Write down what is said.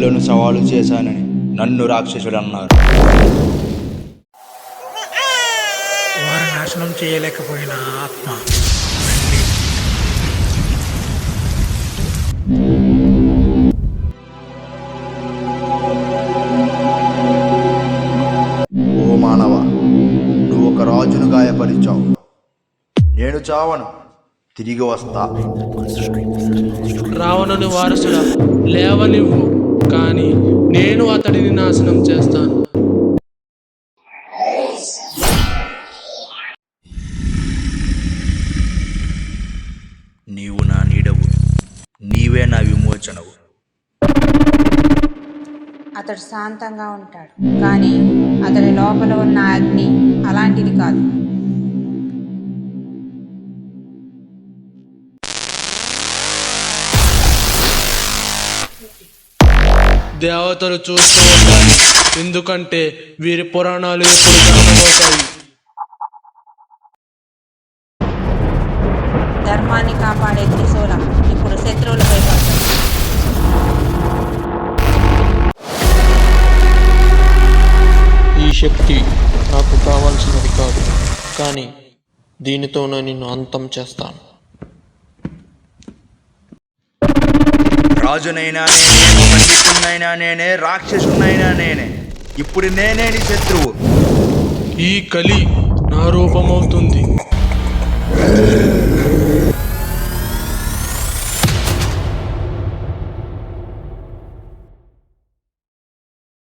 దేవుళ్ళను సవాలు చేశానని నన్ను రాక్షసుడు అన్నారు. వారు నాశనం చేయలేకపోయిన ఆత్మ ఓ మానవ, నువ్వు ఒక రాజును గాయపరిచావు. నేను చావను, తిరిగి వస్తా. రావణుని వారసుడా, లేవనివ్వు, కానీ నేను అతడిని నాశనం చేస్తాను. నీవు నా నీడవు, నీవే నా విమోచనవు. అతడు శాంతంగా ఉంటాడు, కానీ అతడి లోపల ఉన్న అగ్ని అలాంటిది కాదు. దేవతలు చూస్తూ ఉండాలి, ఎందుకంటే వీరి పురాణాలు ఎప్పుడు జరగబోతాయి. ధర్మాన్ని కాపాడే త్రిశూలం ఇప్పుడు శత్రువులపై పడుతుంది. ఈ శక్తి నాకు కావాల్సినది కాదు, కానీ దీనితోనే నిన్ను అంతం చేస్తాను. రాజునైనా నేనే, పండితున్నైనా నేనే, రాక్షసునైనా నేనే. ఇప్పుడు నేనే నీ శత్రువు. ఈ కలి నా రూపమవుతుంది.